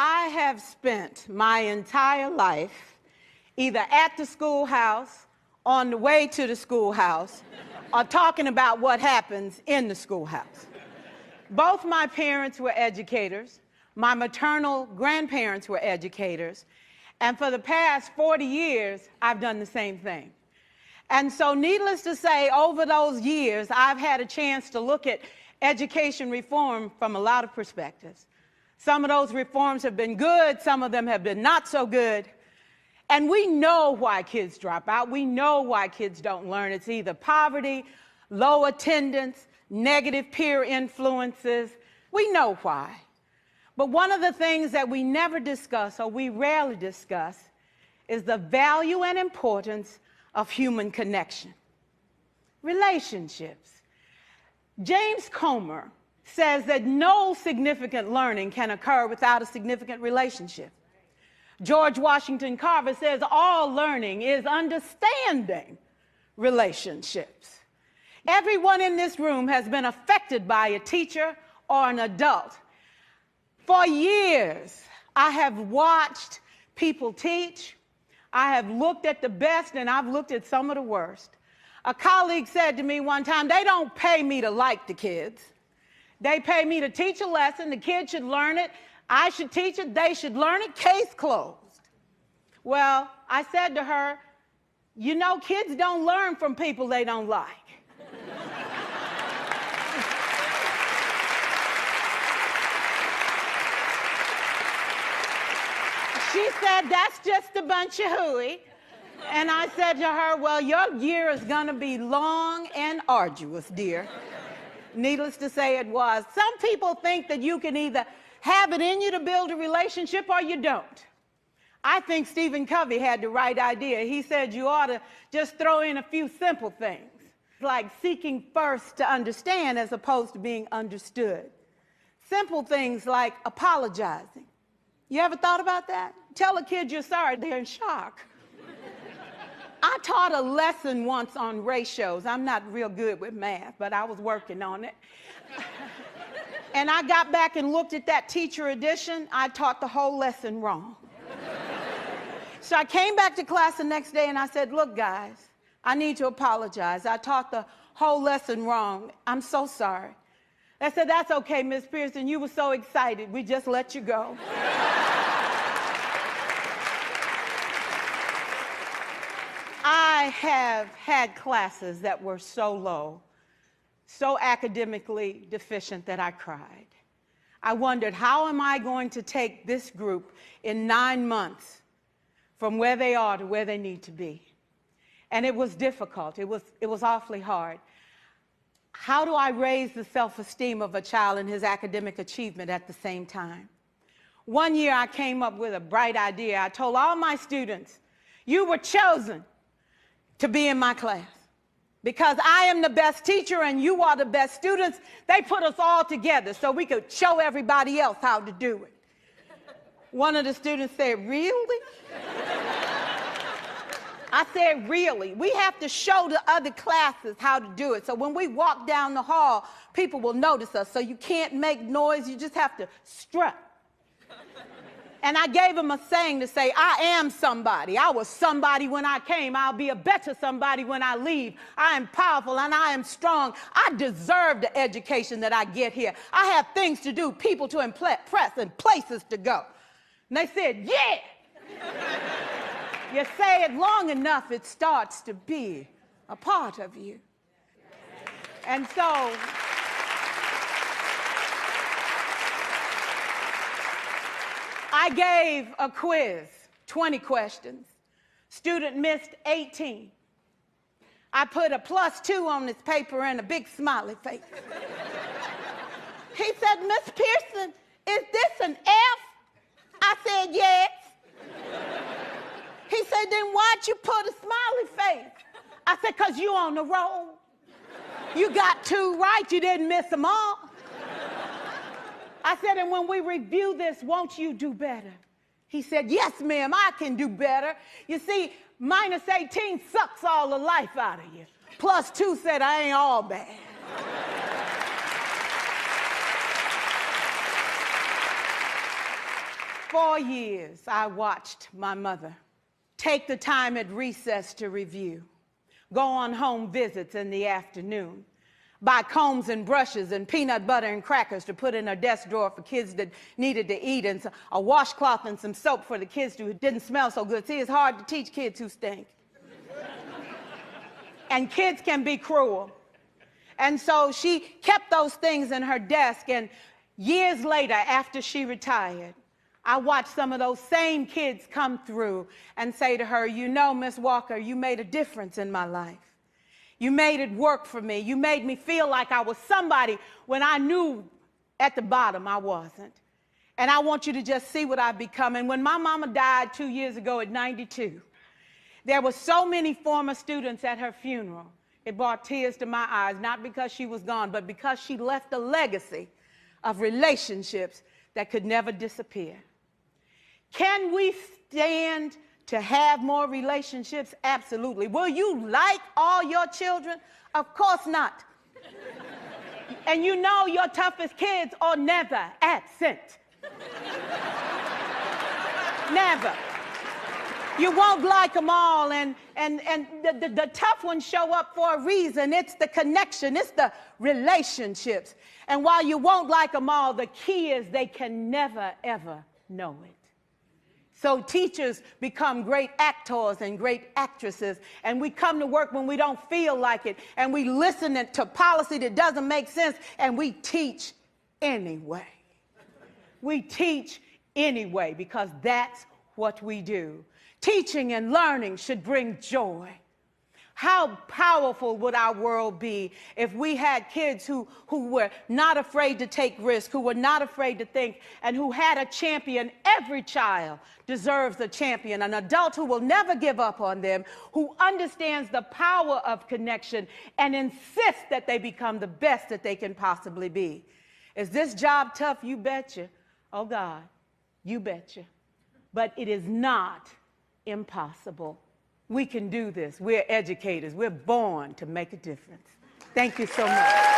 I have spent my entire life either at the schoolhouse, on the way to the schoolhouse, or talking about what happens in the schoolhouse. Both my parents were educators. My maternal grandparents were educators. And for the past 40 years, I've done the same thing. And so needless to say, over those years, I've had a chance to look at education reform from a lot of perspectives. Some of those reforms have been good, some of them have been not so good. And we know why kids drop out. We know why kids don't learn. It's either poverty, low attendance, negative peer influences. We know why. But one of the things that we never discuss, or we rarely discuss, is the value and importance of human connection. Relationships. James Comer says that no significant learning can occur without a significant relationship. George Washington Carver says all learning is understanding relationships. Everyone in this room has been affected by a teacher or an adult. For years, I have watched people teach. I have looked at the best and I've looked at some of the worst. A colleague said to me one time, they don't pay me to like the kids. They pay me to teach a lesson. The kids should learn it. I should teach it. They should learn it. Case closed. Well, I said to her, you know, kids don't learn from people they don't like. She said, that's just a bunch of hooey. And I said to her, well, your year is going to be long and arduous, dear. Needless to say, it was. Some people think that you can either have it in you to build a relationship or you don't. I think Stephen Covey had the right idea. He said you ought to just throw in a few simple things, like seeking first to understand as opposed to being understood. Simple things like apologizing. You ever thought about that? Tell a kid you're sorry, they're in shock. I taught a lesson once on ratios. I'm not real good with math, but I was working on it. And I got back and looked at that teacher edition. I taught the whole lesson wrong. So I came back to class the next day and I said, look, guys, I need to apologize. I taught the whole lesson wrong. I'm so sorry. They said, that's okay, Miss Pearson. You were so excited. We just let you go. I have had classes that were so low, so academically deficient that I cried. I wondered, how am I going to take this group in 9 months from where they are to where they need to be? And it was difficult. It was awfully hard. How do I raise the self-esteem of a child and his academic achievement at the same time? One year I came up with a bright idea. I told all my students, you were chosen to be in my class. Because I am the best teacher and you are the best students, they put us all together so we could show everybody else how to do it. One of the students said, really? I said, really? We have to show the other classes how to do it. So when we walk down the hall, people will notice us. So you can't make noise, you just have to strut. And I gave him a saying to say, I am somebody. I was somebody when I came. I'll be a better somebody when I leave. I am powerful and I am strong. I deserve the education that I get here. I have things to do, people to impress, and places to go. And they said, yeah. You say it long enough, it starts to be a part of you. And so I gave a quiz, 20 questions. Student missed 18. I put a +2 on this paper and a big smiley face. He said, Miss Pearson, is this an F? I said, yes. He said, then why'd you put a smiley face? I said, because you on the roll. You got 2 right, you didn't miss them all. I said, and when we review this, won't you do better? He said, yes, ma'am, I can do better. You see, -18 sucks all the life out of you. +2 said, I ain't all bad. 4 years, I watched my mother take the time at recess to review, go on home visits in the afternoon, buy combs and brushes and peanut butter and crackers to put in her desk drawer for kids that needed to eat, and a washcloth and some soap for the kids who didn't smell so good. See, it's hard to teach kids who stink. And kids can be cruel. And so she kept those things in her desk, and years later, after she retired, I watched some of those same kids come through and say to her, you know, Miss Walker, you made a difference in my life. You made it work for me. You made me feel like I was somebody when I knew at the bottom I wasn't. And I want you to just see what I've become. And when my mama died 2 years ago at 92, there were so many former students at her funeral. It brought tears to my eyes, not because she was gone, but because she left a legacy of relationships that could never disappear. Can we stand to have more relationships? Absolutely. Will you like all your children? Of course not. And you know your toughest kids are never absent. Never. You won't like them all, and the tough ones show up for a reason. It's the connection, it's the relationships. And while you won't like them all, the key is they can never, ever know it. So teachers become great actors and great actresses, and we come to work when we don't feel like it, and we listen to policy that doesn't make sense, and we teach anyway. We teach anyway because that's what we do. Teaching and learning should bring joy. How powerful would our world be if we had kids who were not afraid to take risks, who were not afraid to think, and who had a champion? Every child deserves a champion, an adult who will never give up on them, who understands the power of connection and insists that they become the best that they can possibly be. Is this job tough? You betcha. Oh God, you betcha. But it is not impossible. We can do this. We're educators. We're born to make a difference. Thank you so much.